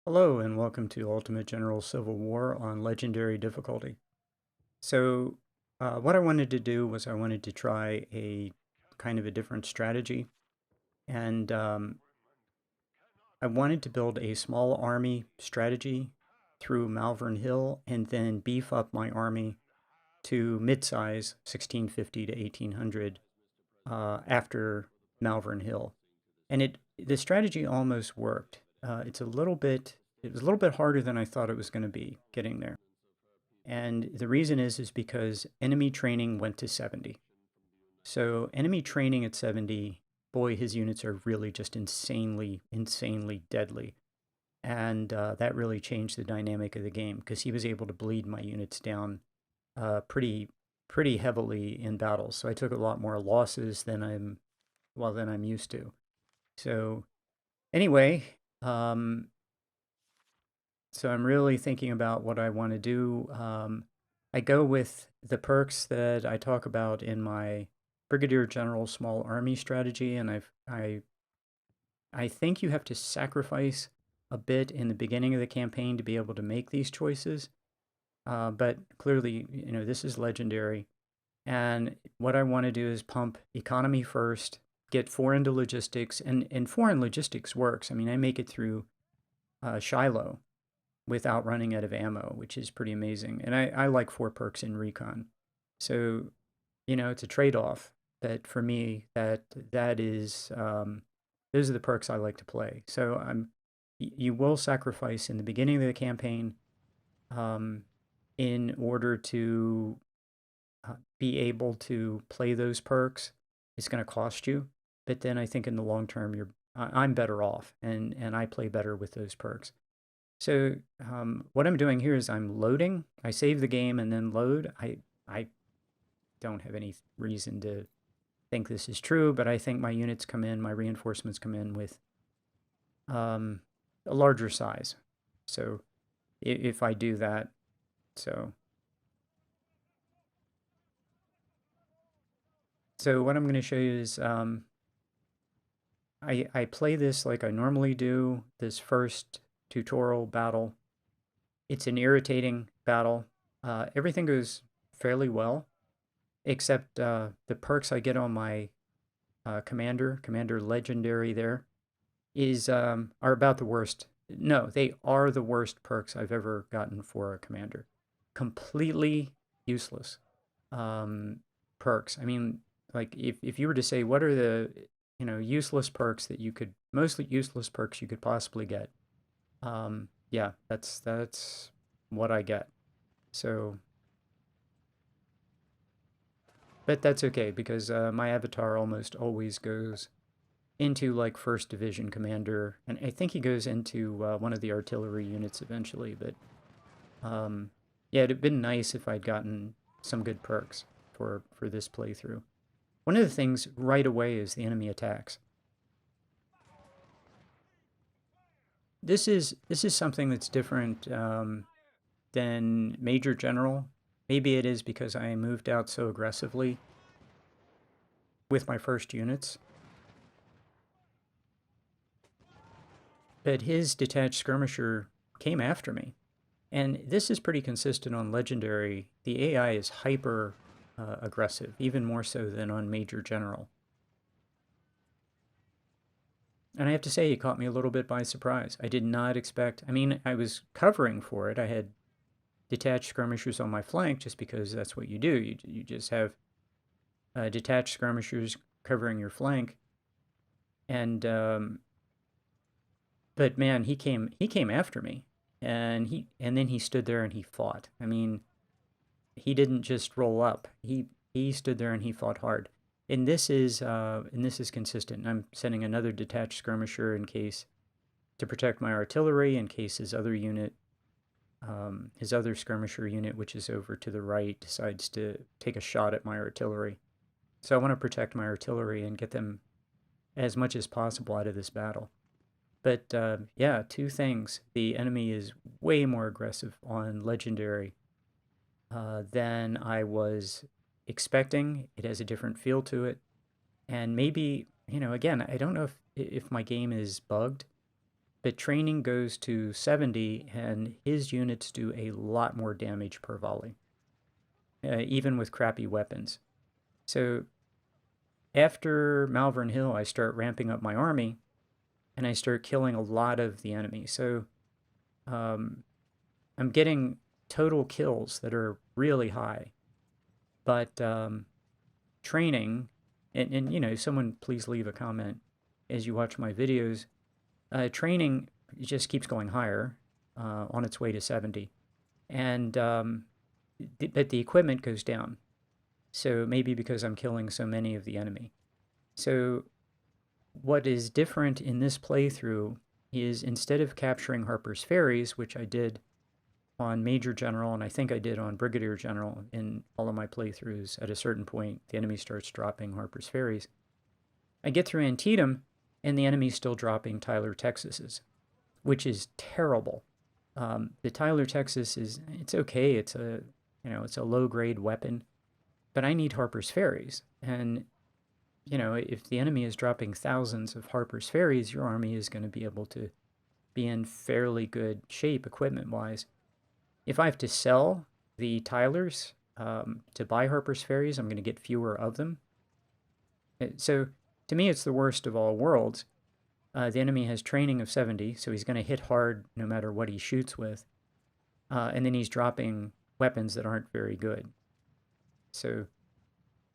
Hello and welcome to Ultimate General Civil War on Legendary difficulty. So, what I wanted to do was I wanted to try a kind of a different strategy, and I wanted to build a small army strategy through Malvern Hill and then beef up my army to mid-size 1650 to 1800 after Malvern Hill. And the strategy almost worked. It was a little bit harder than I thought it was going to be getting there. And the reason is because enemy training went to 70. So enemy training at 70, boy, his units are really just insanely deadly. And that really changed the dynamic of the game because he was able to bleed my units down pretty heavily in battles. So I took a lot more losses than I'm used to. So anyway, so I'm really thinking about what I want to do. I go with the perks that I talk about in my Brigadier General Small Army strategy, and I think you have to sacrifice a bit in the beginning of the campaign to be able to make these choices. But clearly, this is legendary, and what I want to do is pump economy first, get foreign to logistics, and foreign logistics works. I mean, I make it through Shiloh without running out of ammo, which is pretty amazing. And I like four perks in recon. So, it's a trade-off that for me that is those are the perks I like to play. So you will sacrifice in the beginning of the campaign um, in order to be able to play those perks. It's going to cost you, but then I think in the long term I'm better off, and I play better with those perks. So what I'm doing here is I'm loading. I save the game and then load. I don't have any reason to think this is true, but I think my reinforcements come in with um, a larger size. So if I do that, so so what I'm going to show you is I play this like I normally do. This first tutorial battle. It's an irritating battle. Everything goes fairly well, except the perks I get on my Commander Legendary there are about the worst. No, they are the worst perks I've ever gotten for a commander. Completely useless um, perks. I mean, like if you were to say what are the useless perks that you could mostly useless perks you could possibly get, yeah, that's what I get. So, but that's okay because my avatar almost always goes into like first division commander, and I think he goes into one of the artillery units eventually. But um, yeah, it'd have been nice if I'd gotten some good perks for this playthrough. One of the things right away is the enemy attacks. This is something that's different than Major General. Maybe it is because I moved out so aggressively with my first units. But his detached skirmisher came after me. And this is pretty consistent on Legendary. The AI is hyper aggressive, even more so than on Major General. And I have to say, it caught me a little bit by surprise. I did not expect, I mean, I was covering for it. I had detached skirmishers on my flank just because that's what you do. You just have detached skirmishers covering your flank. And, but man, he came after me. And then he stood there and he fought. I mean, he didn't just roll up. He stood there and he fought hard. And this is consistent. I'm sending another detached skirmisher in case to protect my artillery in case his other skirmisher unit, which is over to the right, decides to take a shot at my artillery. So I want to protect my artillery and get them as much as possible out of this battle. But yeah, two things. The enemy is way more aggressive on Legendary than I was expecting. It has a different feel to it. And maybe, again, I don't know if my game is bugged, but training goes to 70, and his units do a lot more damage per volley, even with crappy weapons. So after Malvern Hill, I start ramping up my army, and I start killing a lot of the enemy. So um, I'm getting total kills that are really high, but training, and someone please leave a comment as you watch my videos. Training just keeps going higher on its way to 70, and but the equipment goes down. So maybe because I'm killing so many of the enemy. So what is different in this playthrough is instead of capturing Harper's Ferries, which I did on Major General, and I think I did on Brigadier General in all of my playthroughs, at a certain point, the enemy starts dropping Harper's Ferries. I get through Antietam, and the enemy's still dropping Tyler, Texas's, which is terrible. The Tyler, Texas it's okay. It's a low-grade weapon, but I need Harper's Ferries. And, if the enemy is dropping thousands of Harper's Ferries, your army is going to be able to be in fairly good shape equipment-wise. If I have to sell the Tylers to buy Harper's Ferries, I'm going to get fewer of them. So to me, it's the worst of all worlds. The enemy has training of 70, so he's going to hit hard no matter what he shoots with. And then he's dropping weapons that aren't very good. So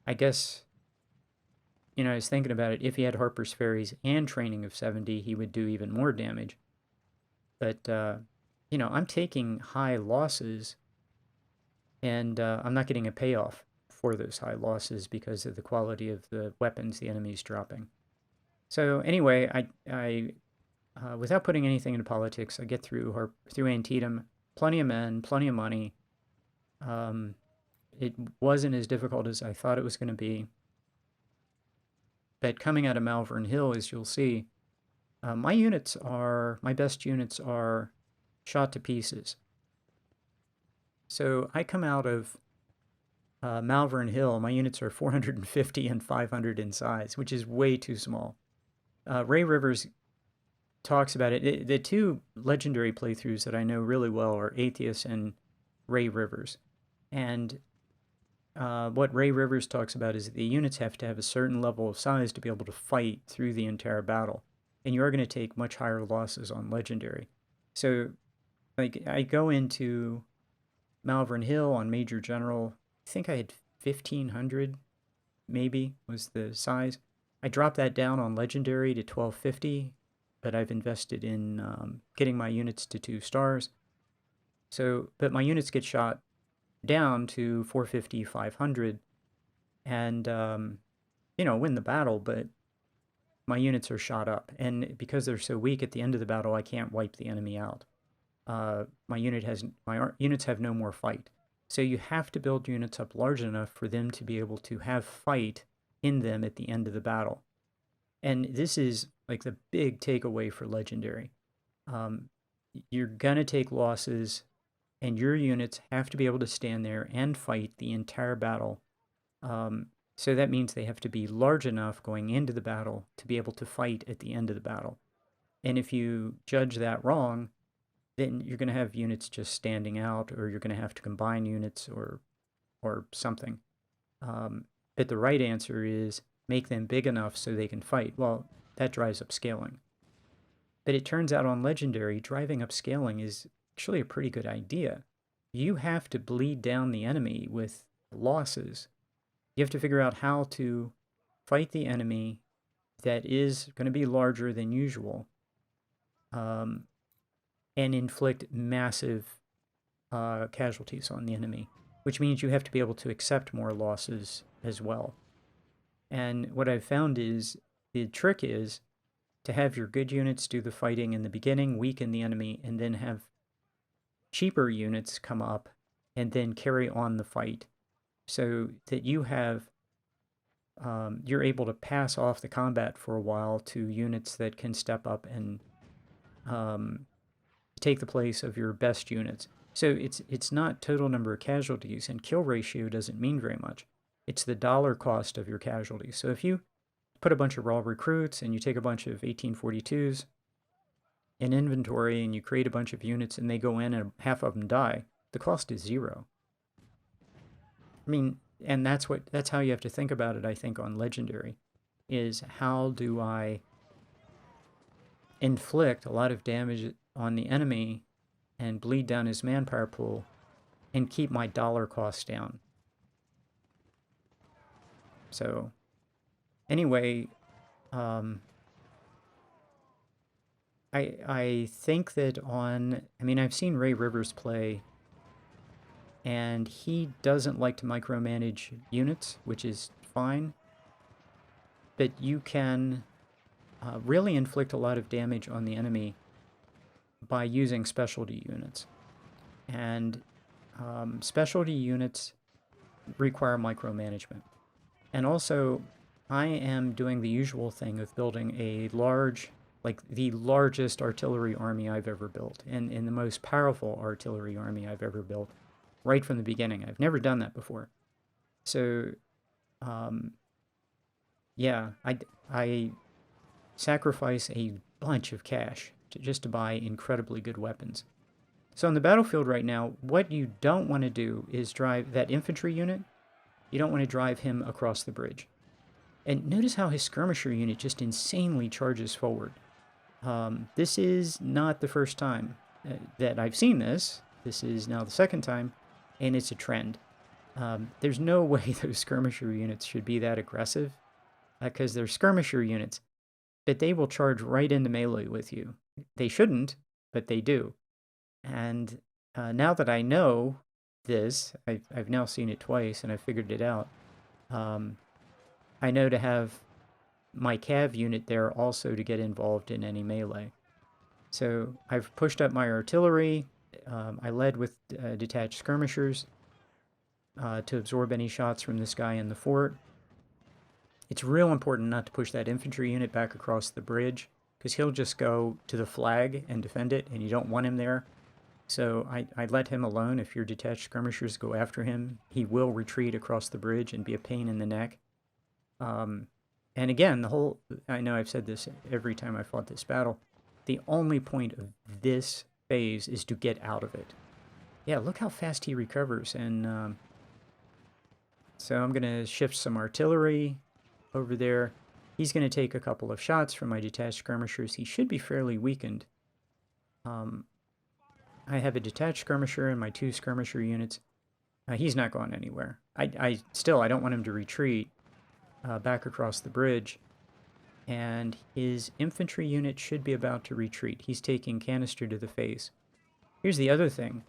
I guess, I was thinking about it. If he had Harper's Ferries and training of 70, he would do even more damage. But, I'm taking high losses, and I'm not getting a payoff for those high losses because of the quality of the weapons the enemy's dropping. So anyway, I without putting anything into politics, I get through Antietam, plenty of men, plenty of money. It wasn't as difficult as I thought it was going to be. But coming out of Malvern Hill, as you'll see, my best units are shot to pieces. So I come out of Malvern Hill, my units are 450 and 500 in size, which is way too small. Ray Rivers talks about it. The two legendary playthroughs that I know really well are Atheist and Ray Rivers. And what Ray Rivers talks about is that the units have to have a certain level of size to be able to fight through the entire battle. And you are going to take much higher losses on legendary. So, I go into Malvern Hill on Major General. I think I had 1,500, maybe, was the size. I dropped that down on legendary to 1,250, but I've invested in getting my units to 2 stars. So, but my units get shot down to 450, 500, and, win the battle, but my units are shot up. And because they're so weak at the end of the battle, I can't wipe the enemy out. My units have no more fight. So you have to build units up large enough for them to be able to have fight in them at the end of the battle. And this is like the big takeaway for legendary. You're going to take losses, and your units have to be able to stand there and fight the entire battle. So that means they have to be large enough going into the battle to be able to fight at the end of the battle. And if you judge that wrong, then you're going to have units just standing out, or you're going to have to combine units or something. But the right answer is make them big enough so they can fight. Well, that drives up scaling. But it turns out on legendary, driving up scaling is actually a pretty good idea. You have to bleed down the enemy with losses. You have to figure out how to fight the enemy that is going to be larger than usual, and inflict massive casualties on the enemy, which means you have to be able to accept more losses as well. And what I've found is the trick is to have your good units do the fighting in the beginning, weaken the enemy, and then have cheaper units come up and then carry on the fight, so that you have you're able to pass off the combat for a while to units that can step up and take the place of your best units. So it's not total number of casualties, and kill ratio doesn't mean very much. It's the dollar cost of your casualties. So if you put a bunch of raw recruits and you take a bunch of 1842s, an inventory and you create a bunch of units and they go in and half of them die, the cost is zero. I mean, and that's how you have to think about it, I think, on Legendary, is how do I inflict a lot of damage on the enemy and bleed down his manpower pool and keep my dollar costs down. So anyway, I think that I mean, I've seen Ray Rivers play, and he doesn't like to micromanage units, which is fine, but you can really inflict a lot of damage on the enemy by using specialty units. And specialty units require micromanagement. And also, I am doing the usual thing of building a large, like the largest artillery army I've ever built, and the most powerful artillery army I've ever built, right from the beginning. I've never done that before. So, yeah, I sacrifice a bunch of cash just to buy incredibly good weapons. So on the battlefield right now, what you don't want to do is drive that infantry unit. You don't want to drive him across the bridge. And notice how his skirmisher unit just insanely charges forward. This is not the first time that I've seen this. This is now the second time, and it's a trend. There's no way those skirmisher units should be that aggressive, because they're skirmisher units, but they will charge right into melee with you. They shouldn't, but they do. And now that I know this, I've now seen it twice and I figured it out. I know to have my cav unit there also to get involved in any melee. So I've pushed up my artillery. I led with detached skirmishers to absorb any shots from this guy in the fort. It's real important not to push that infantry unit back across the bridge, because he'll just go to the flag and defend it, and you don't want him there. So I let him alone. If your detached skirmishers go after him, he will retreat across the bridge and be a pain in the neck. And again, I know I've said this every time I fought this battle, the only point of this phase is to get out of it. Yeah, look how fast he recovers. And so I'm going to shift some artillery over there. He's going to take a couple of shots from my detached skirmishers. He should be fairly weakened. I have a detached skirmisher and my 2 skirmisher units. He's not going anywhere. I don't want him to retreat back across the bridge. And his infantry unit should be about to retreat. He's taking canister to the face. Here's the other thing.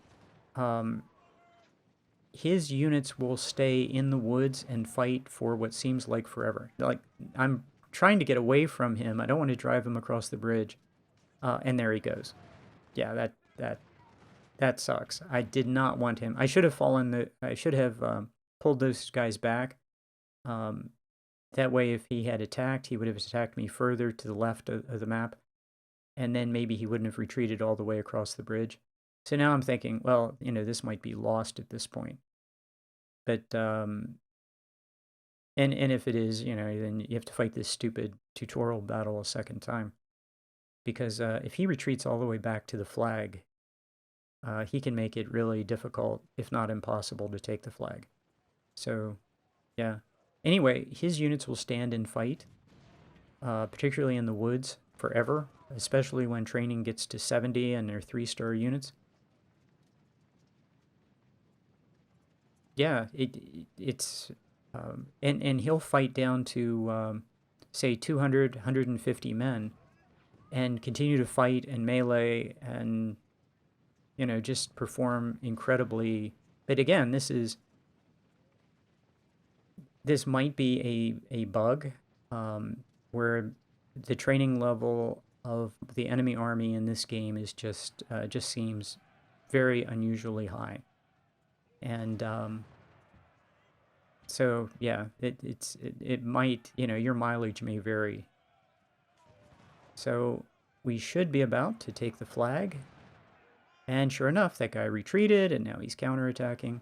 His units will stay in the woods and fight for what seems like forever. Like, I'm trying to get away from him. I don't want to drive him across the bridge. And there he goes. Yeah, that sucks. I did not want him. I should have pulled those guys back. That way, if he had attacked, he would have attacked me further to the left of the map. And then maybe he wouldn't have retreated all the way across the bridge. So now I'm thinking, well, this might be lost at this point. But, and if it is, then you have to fight this stupid tutorial battle a second time. Because if he retreats all the way back to the flag, he can make it really difficult, if not impossible, to take the flag. So, yeah. Anyway, his units will stand and fight, particularly in the woods, forever, especially when training gets to 70 and they're 3-star units. Yeah, it's... and he'll fight down to, say, 200, 150 men, and continue to fight and melee and, just perform incredibly... But again, this might be a bug, where the training level of the enemy army in this game is just seems very unusually high. And so yeah, it might, your mileage may vary. So we should be about to take the flag. And sure enough, that guy retreated, and now he's counterattacking.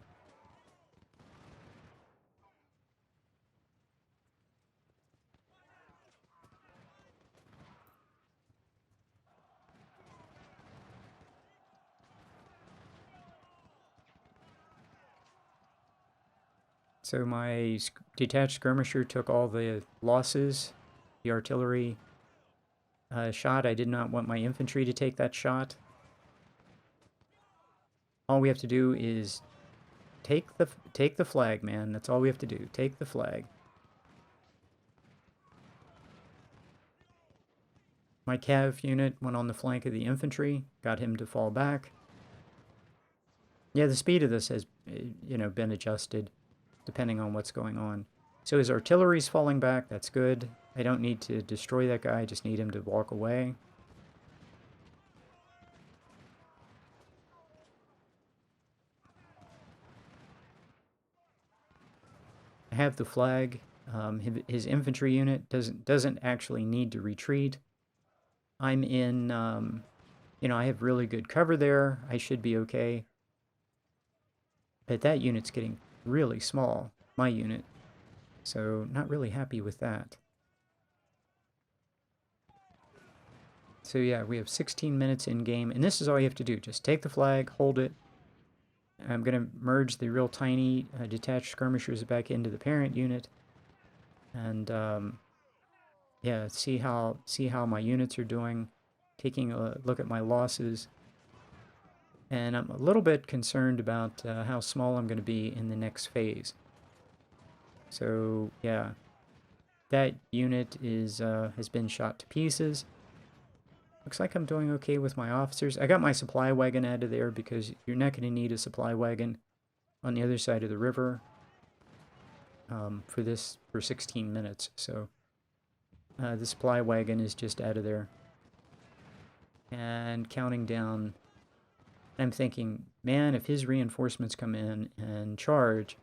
So my detached skirmisher took all the losses. The artillery shot. I did not want my infantry to take that shot. All we have to do is take the flag, man. That's all we have to do. Take the flag. My cav unit went on the flank of the infantry, got him to fall back. Yeah, the speed of this has, been adjusted depending on what's going on. So his artillery's falling back. That's good. I don't need to destroy that guy. I just need him to walk away. I have the flag. His infantry unit doesn't actually need to retreat. I'm in, I have really good cover there. I should be okay. But that unit's getting really small, my unit. So not really happy with that. So yeah, we have 16 minutes in game, and this is all you have to do. Just take the flag, hold it. I'm going to merge the real tiny detached skirmishers back into the parent unit. And yeah, see how my units are doing. Taking a look at my losses. And I'm a little bit concerned about how small I'm going to be in the next phase. So yeah, that unit has been shot to pieces. Looks like I'm doing okay with my officers. I got my supply wagon out of there because you're not going to need a supply wagon on the other side of the river for 16 minutes. So the supply wagon is just out of there. And counting down, I'm thinking, man, if his reinforcements come in and charge,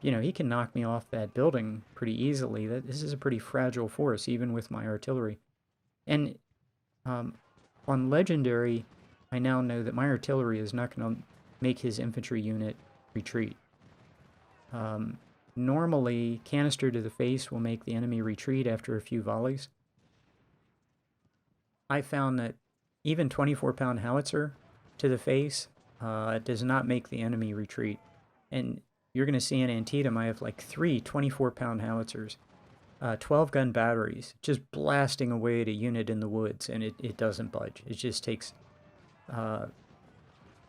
he can knock me off that building pretty easily. This is a pretty fragile force, even with my artillery. And on Legendary, I now know that my artillery is not going to make his infantry unit retreat. Normally, canister to the face will make the enemy retreat after a few volleys. I found that even 24-pound howitzer to the face does not make the enemy retreat. And you're going to see in Antietam, I have like 3 24-pound howitzers, 12-gun batteries, just blasting away at a unit in the woods, and it doesn't budge. It just takes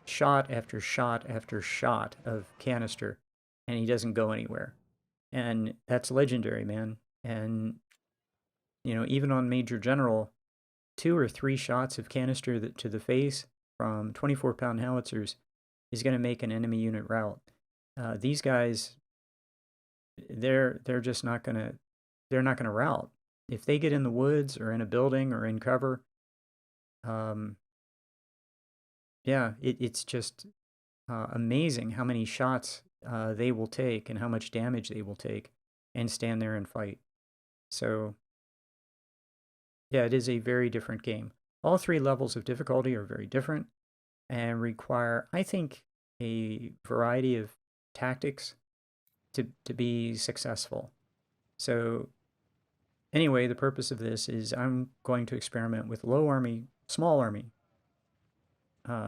shot after shot after shot of canister, and he doesn't go anywhere. And that's Legendary, man. And, even on Major General, 2 or 3 shots of canister to the face from 24-pound howitzers is going to make an enemy unit rout. These guys, they're just not going to rout. If they get in the woods or in a building or in cover, yeah, it's just amazing how many shots they will take and how much damage they will take and stand there and fight. So yeah, it is a very different game. All 3 levels of difficulty are very different and require, I think, a variety of tactics to be successful. So anyway, the purpose of this is I'm going to experiment with small army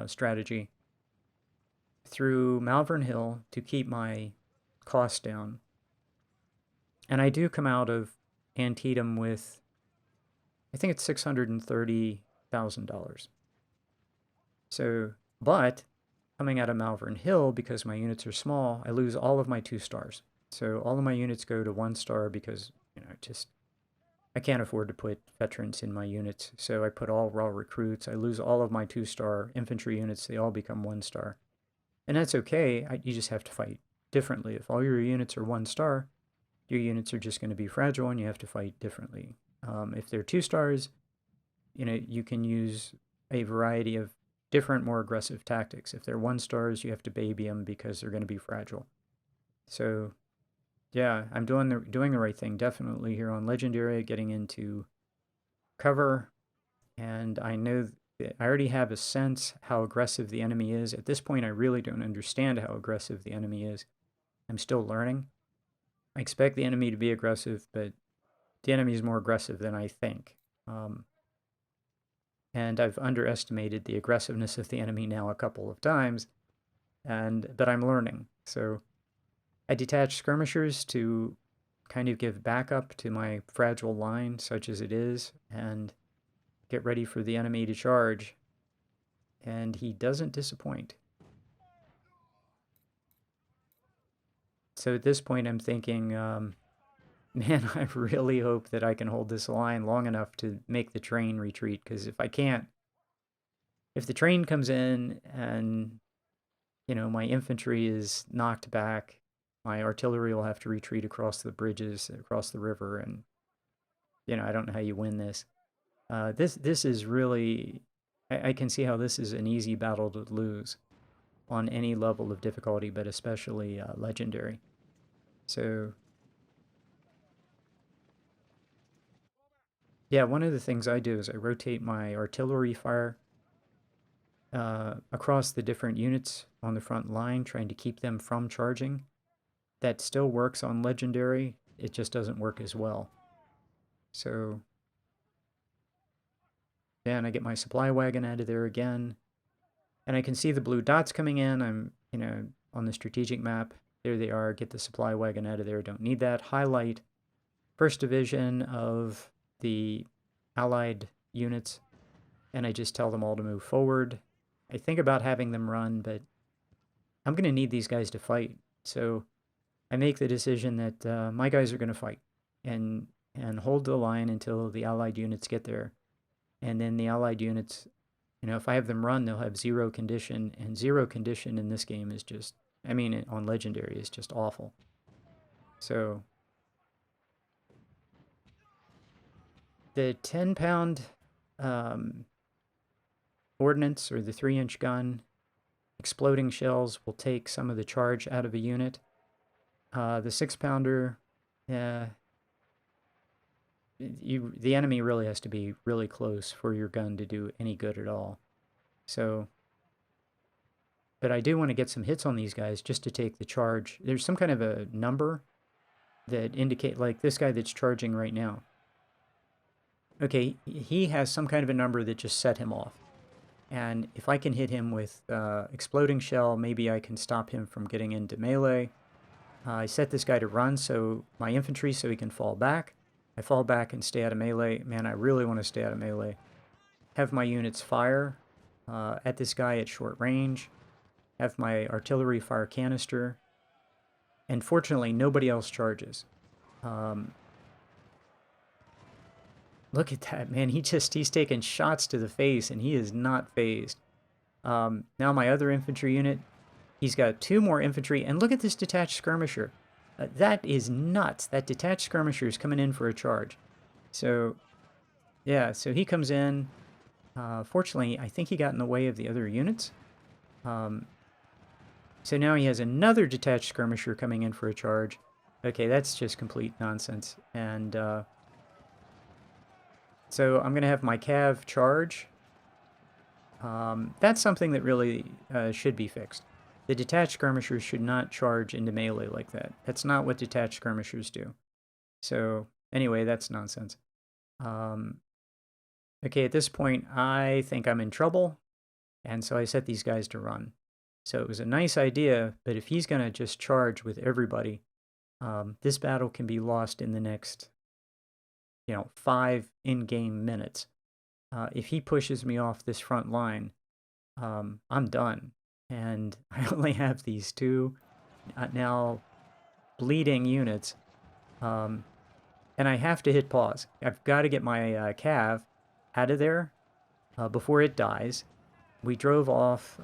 strategy through Malvern Hill to keep my costs down. And I do come out of Antietam with, I think it's $630,000. So, but coming out of Malvern Hill, because my units are small, I lose all of my 2 stars. So all of my units go to 1 star because, I can't afford to put veterans in my units. So I put all raw recruits. I lose all of my 2-star infantry units. They all become 1 star. And that's okay. You just have to fight differently. If all your units are 1 star, your units are just going to be fragile and you have to fight differently. If they're 2 stars, you can use a variety of different, more aggressive tactics. If they're 1 stars, you have to baby them because they're going to be fragile. So yeah, I'm doing the right thing definitely here on Legendary, getting into cover, and I know I already have a sense how aggressive the enemy is. At this point, I really don't understand how aggressive the enemy is. I'm still learning. I expect the enemy to be aggressive, but the enemy is more aggressive than I think. And I've underestimated the aggressiveness of the enemy now a couple of times, but I'm learning. So I detach skirmishers to kind of give backup to my fragile line, such as it is, and get ready for the enemy to charge. And he doesn't disappoint. So at this point, I'm thinking, man, I really hope that I can hold this line long enough to make the train retreat, because if I can't, if the train comes in and, you know, my infantry is knocked back, my artillery will have to retreat across the bridges, across the river, and, you know, I don't know how you win this. This is really, I can see how this is an easy battle to lose on any level of difficulty, but especially legendary. So, yeah, one of the things I do is I rotate my artillery fire across the different units on the front line, trying to keep them from charging. That still works on legendary, it just doesn't work as well. So, yeah, and I get my supply wagon out of there again. And I can see the blue dots coming in. I'm, you know, on the strategic map. There they are. Get the supply wagon out of there. Don't need that. Highlight 1st Division of the Allied units. And I just tell them all to move forward. I think about having them run, but I'm going to need these guys to fight. So I make the decision that my guys are going to fight and hold the line until the Allied units get there. And then the Allied units, you know, if I have them run, they'll have 0 condition, and 0 condition in this game is just, I mean, on Legendary is just awful. So, the 10-pound ordnance, or the 3-inch gun, exploding shells will take some of the charge out of a unit. The 6-pounder, the enemy really has to be really close for your gun to do any good at all. So, but I do want to get some hits on these guys just to take the charge. There's some kind of a number that indicate, like this guy that's charging right now. Okay, he has some kind of a number that just set him off. And if I can hit him with exploding shell, maybe I can stop him from getting into melee. I set this guy to run, so my infantry, so he can fall back. I fall back and stay out of melee. Man, I really want to stay out of melee. Have my units fire at this guy at short range. Have my artillery fire canister. And fortunately, nobody else charges. Look at that, man. He's taking shots to the face, and he is not phased. Now my other infantry unit, he's got 2 more infantry, and look at this detached skirmisher. That is nuts. That detached skirmisher is coming in for a charge. So, yeah, so he comes in. Fortunately, I think he got in the way of the other units. So now he has another detached skirmisher coming in for a charge. Okay, that's just complete nonsense. And so I'm going to have my cav charge. That's something that really should be fixed. The detached skirmishers should not charge into melee like that. That's not what detached skirmishers do. So anyway, that's nonsense. Okay, at this point, I think I'm in trouble. And so I set these guys to run. So it was a nice idea, but if he's going to just charge with everybody, this battle can be lost in the next, 5 in-game minutes. If he pushes me off this front line, I'm done. And I only have these 2 now bleeding units. And I have to hit pause. I've got to get my cav out of there before it dies. We drove off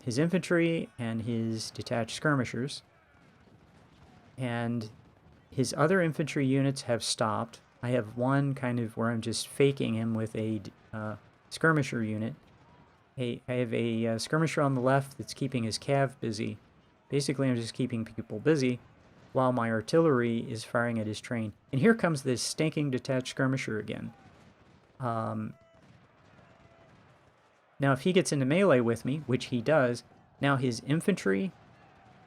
his infantry and his detached skirmishers. And his other infantry units have stopped. I have one kind of where I'm just faking him with a skirmisher unit. I have a skirmisher on the left that's keeping his cav busy. Basically, I'm just keeping people busy while my artillery is firing at his train. And here comes this stinking detached skirmisher again. Now, if he gets into melee with me, which he does, now his infantry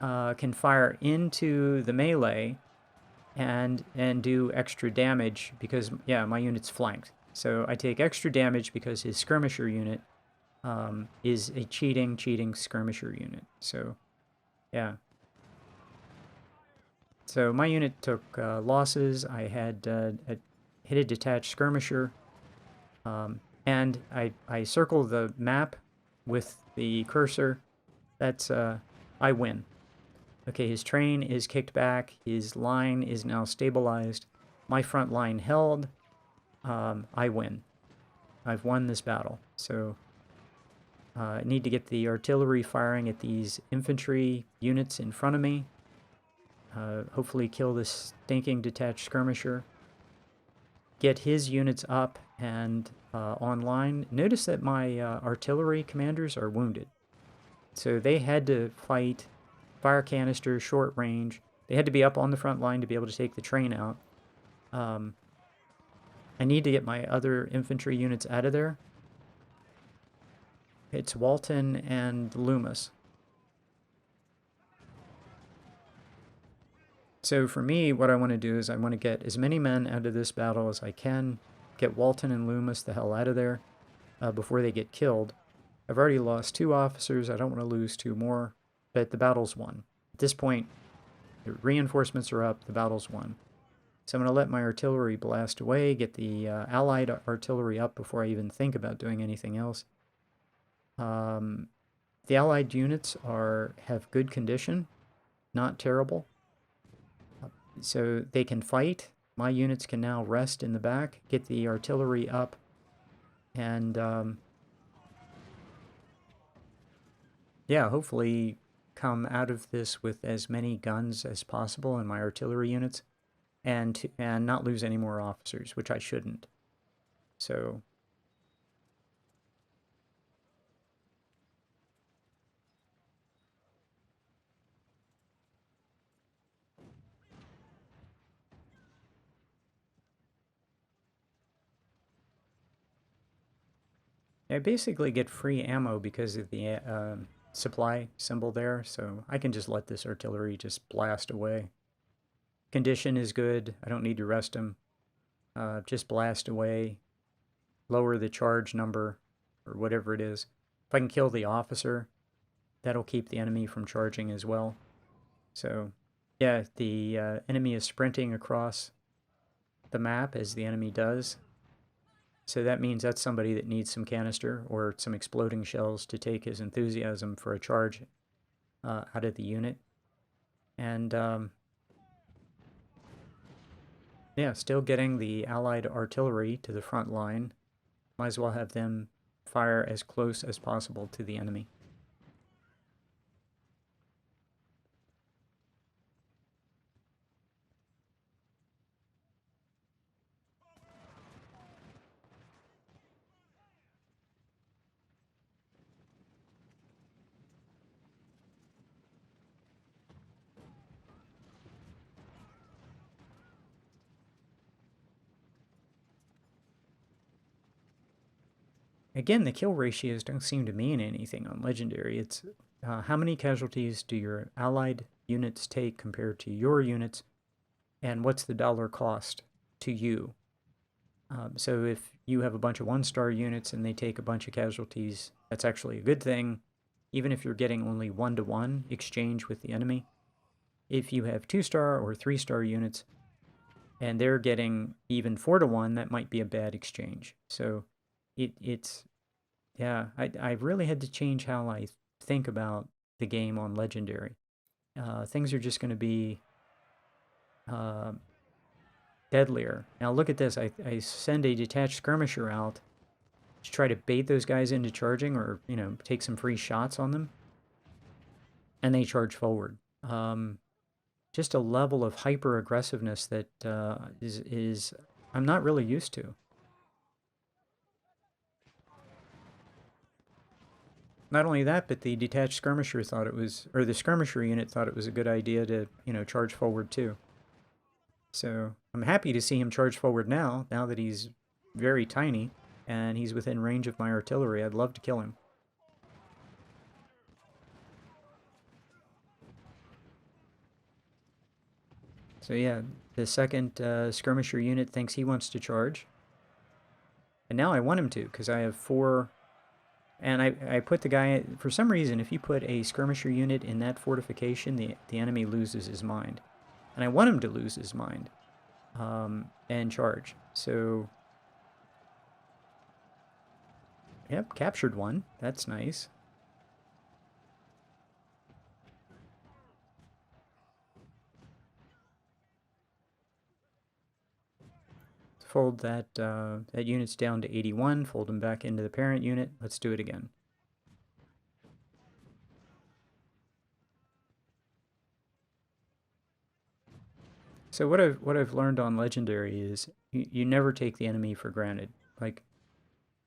can fire into the melee and do extra damage because, yeah, my unit's flanked. So I take extra damage because his skirmisher unit is a cheating skirmisher unit. So, yeah. So my unit took losses. I had hit a detached skirmisher, and I circle the map with the cursor. That's I win. Okay, his train is kicked back. His line is now stabilized. My front line held. I win. I've won this battle. So I need to get the artillery firing at these infantry units in front of me. Hopefully kill this stinking detached skirmisher. Get his units up and online. Notice that my artillery commanders are wounded. So they had to fight fire canister, short range. They had to be up on the front line to be able to take the train out. I need to get my other infantry units out of there. It's Walton and Loomis. So for me, what I want to do is I want to get as many men out of this battle as I can, get Walton and Loomis the hell out of there before they get killed. I've already lost 2 officers. I don't want to lose 2 more, but the battle's won. At this point, the reinforcements are up, the battle's won. So I'm going to let my artillery blast away, get the Allied artillery up before I even think about doing anything else. The Allied units have good condition, not terrible. So they can fight. My units can now rest in the back, get the artillery up, and yeah, hopefully come out of this with as many guns as possible in my artillery units, and not lose any more officers, which I shouldn't. So I basically get free ammo because of the supply symbol there, so I can just let this artillery just blast away. Condition is good. I don't need to rest him. Just blast away. Lower the charge number, or whatever it is. If I can kill the officer, that'll keep the enemy from charging as well. So, yeah, the enemy is sprinting across the map as the enemy does. So that means that's somebody that needs some canister or some exploding shells to take his enthusiasm for a charge out of the unit. And yeah, still getting the Allied artillery to the front line. Might as well have them fire as close as possible to the enemy. Again, the kill ratios don't seem to mean anything on Legendary. It's how many casualties do your allied units take compared to your units, and what's the dollar cost to you? So if you have a bunch of 1-star units and they take a bunch of casualties, that's actually a good thing, even if you're getting only 1-to-1 exchange with the enemy. If you have 2-star or 3-star units, and they're getting even 4-to-1, that might be a bad exchange. So yeah, I really had to change how I think about the game on Legendary. Things are just going to be deadlier. Now look at this. I send a detached skirmisher out to try to bait those guys into charging, or, take some free shots on them. And they charge forward. Just a level of hyper aggressiveness that is I'm not really used to. Not only that, but the detached skirmisher thought it was, or the skirmisher unit thought it was a good idea to, charge forward too. So I'm happy to see him charge forward now that he's very tiny and he's within range of my artillery. I'd love to kill him. So yeah, the second skirmisher unit thinks he wants to charge. And now I want him to, because I have 4... And I put the guy... For some reason, if you put a skirmisher unit in that fortification, the enemy loses his mind. and I want him to lose his mind and charge. So, yep, captured one. That's nice. Fold that unit's down to 81. Fold him back into the parent unit. Let's do it again. So what I've learned on Legendary is you never take the enemy for granted. Like,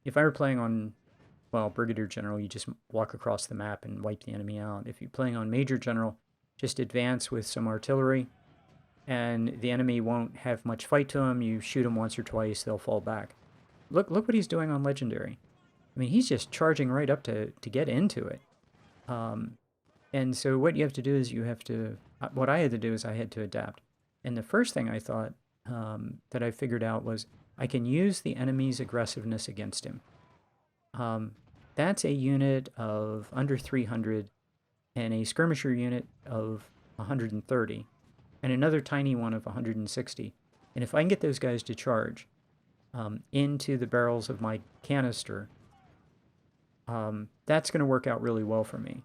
if I were playing on, well, Brigadier General, you just walk across the map and wipe the enemy out. If you're playing on Major General, just advance with some artillery, and the enemy won't have much fight to them. You shoot them once or twice, they'll fall back. Look what he's doing on Legendary. I mean, he's just charging right up to get into it. And so what you have to do is you have to, what I had to do is I had to adapt. And the first thing I thought that I figured out was I can use the enemy's aggressiveness against him. That's a unit of under 300 and a skirmisher unit of 130 and another tiny one of 160. And if I can get those guys to charge into the barrels of my canister, that's going to work out really well for me.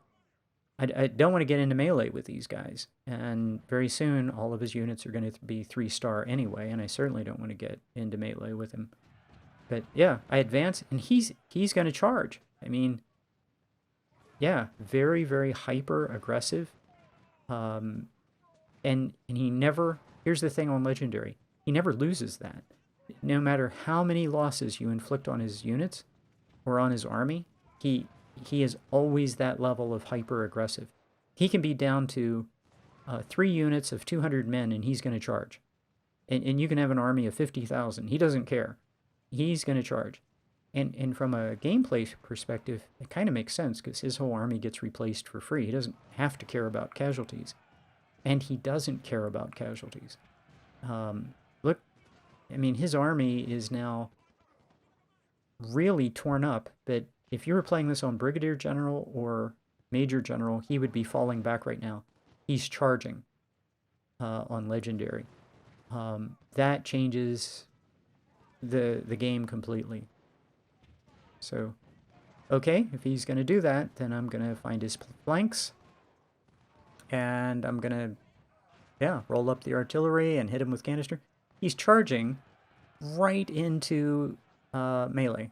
I don't want to get into melee with these guys, and very soon all of his units are going to be 3-star anyway, and I certainly don't want to get into melee with him. But yeah, I advance, and he's going to charge. I mean, yeah, very, very hyper aggressive. And he never, here's the thing on Legendary, he never loses that. No matter how many losses you inflict on his units or on his army, he is always that level of hyper aggressive. He can be down to 3 units of 200 men and he's going to charge. And you can have an army of 50,000. He doesn't care. He's going to charge. And from a gameplay perspective, it kind of makes sense because his whole army gets replaced for free. He doesn't have to care about casualties. And he doesn't care about casualties. Look, I mean, his army is now really torn up, but if you were playing this on Brigadier General or Major General, he would be falling back right now. He's charging on Legendary. That changes the game completely. So, okay, if he's going to do that, then I'm going to find his flanks. And I'm going to, yeah, roll up the artillery and hit him with canister. He's charging right into melee.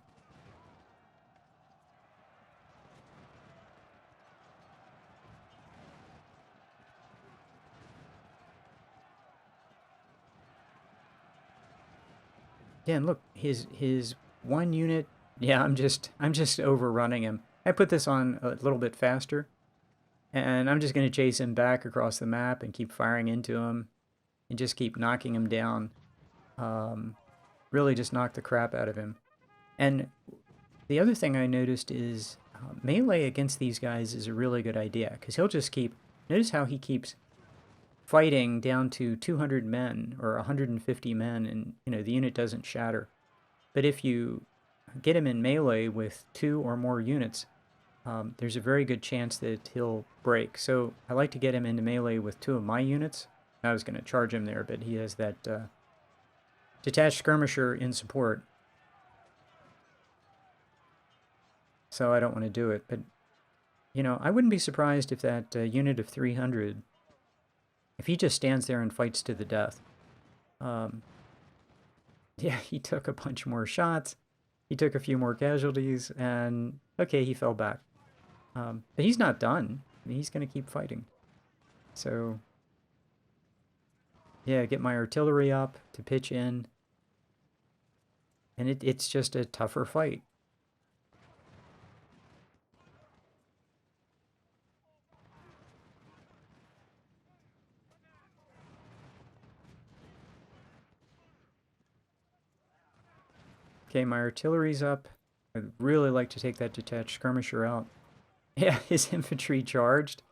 Yeah, and look, his one unit. Yeah, I'm just overrunning him. I put this on a little bit faster, and I'm just going to chase him back across the map and keep firing into him, and just keep knocking him down. Really, just knock the crap out of him. And the other thing I noticed is melee against these guys is a really good idea because he'll just keep. Notice how he keeps fighting down to 200 men or 150 men, and the unit doesn't shatter. But if you get him in melee with 2 or more units, there's a very good chance that he'll break. So I like to get him into melee with 2 of my units. I was going to charge him there, but he has that detached skirmisher in support. So I don't want to do it. But, I wouldn't be surprised if that unit of 300, if he just stands there and fights to the death. Yeah, he took a bunch more shots. He took a few more casualties, and okay, he fell back. But he's not done. I mean, he's going to keep fighting. So, yeah, get my artillery up to pitch in. And it's just a tougher fight. Okay, my artillery's up. I'd really like to take that detached skirmisher out. Yeah, his infantry charged.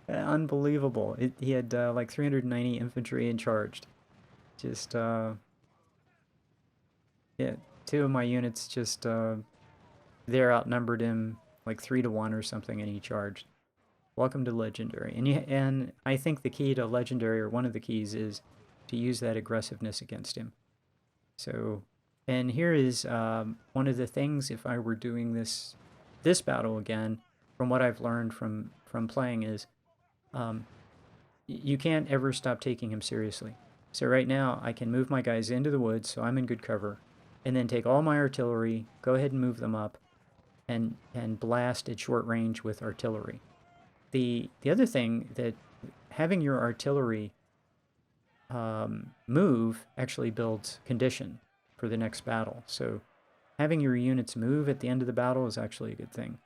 Unbelievable. He had like 390 infantry and charged. Just, yeah, 2 of my units just, they're outnumbered him like 3 to 1 or something, and he charged. Welcome to Legendary. And I think the key to Legendary, or one of the keys, is to use that aggressiveness against him. So, and here is one of the things, if I were doing this battle again, from what I've learned from playing, is you can't ever stop taking him seriously. So right now, I can move my guys into the woods, so I'm in good cover, and then take all my artillery, go ahead and move them up, and blast at short range with artillery. The other thing, that having your artillery move actually builds condition for the next battle. So having your units move at the end of the battle is actually a good thing.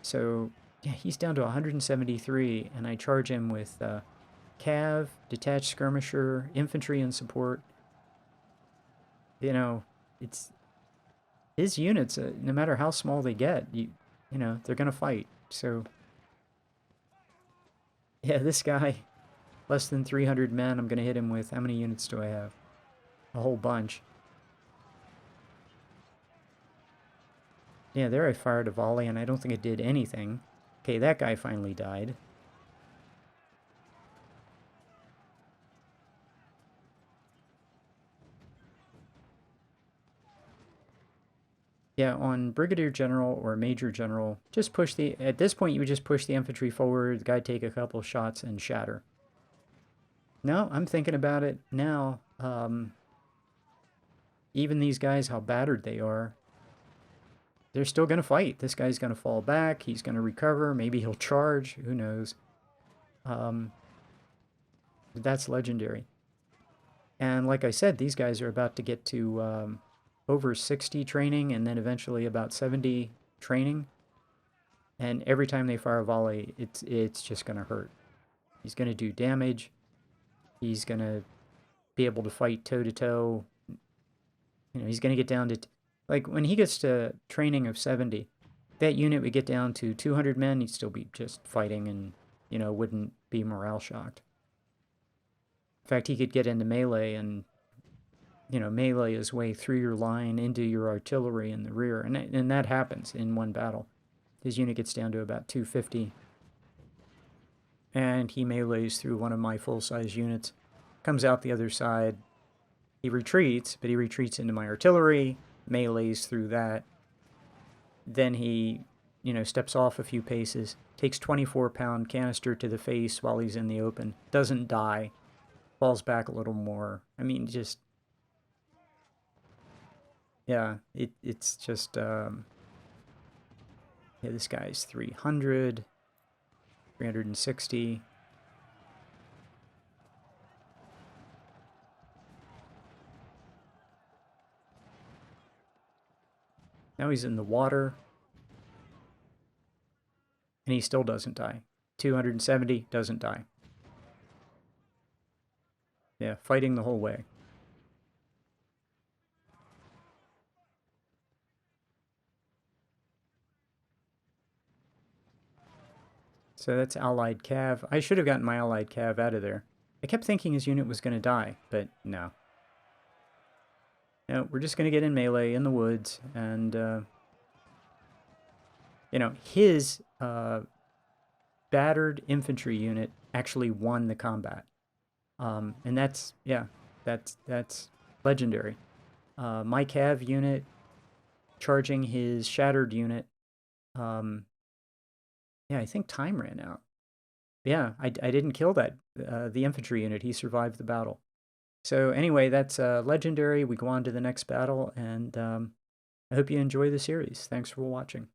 So yeah, he's down to 173, and I charge him with Cav, detached skirmisher, infantry and support. You know, it's his units. No matter how small they get, you know they're gonna fight. So yeah, this guy, less than 300 men. I'm gonna hit him with, how many units do I have? A whole bunch. Yeah, there I fired a volley, and I don't think it did anything. Okay, that guy finally died. Yeah, on Brigadier General or Major General, just push at this point you would just push the infantry forward, the guy take a couple shots and shatter. No, I'm thinking about it now. Even these guys, how battered they are, they're still going to fight. This guy's going to fall back, he's going to recover, maybe he'll charge, who knows. That's Legendary. And like I said, these guys are about to get to over 60 training, and then eventually about 70 training. And every time they fire a volley, it's just going to hurt. He's going to do damage. He's going to be able to fight toe-to-toe. You know, he's going to get down to... like, when he gets to training of 70, that unit would get down to 200 men. He'd still be just fighting and, you know, wouldn't be morale shocked. In fact, he could get into melee and, you know, melee his way through your line into your artillery in the rear. And that happens in one battle. His unit gets down to about 250. And he melees through one of my full-size units. Comes out the other side. He retreats, but he retreats into my artillery, melees through that. Then he, you know, steps off a few paces, takes 24-pound canister to the face while he's in the open, doesn't die, falls back a little more. I mean, just... yeah, it's just... yeah, this guy's 300, 360... Now he's in the water. And he still doesn't die. 270, doesn't die. Yeah, fighting the whole way. So that's Allied Cav. I should have gotten my Allied Cav out of there. I kept thinking his unit was going to die, but no. No, we're just going to get in melee in the woods, and, you know, his battered infantry unit actually won the combat. And that's, yeah, that's Legendary. My Cav unit charging his shattered unit, yeah, I think time ran out. Yeah, I didn't kill that, the infantry unit. He survived the battle. So anyway, that's Legendary. We go on to the next battle, and I hope you enjoy the series. Thanks for watching.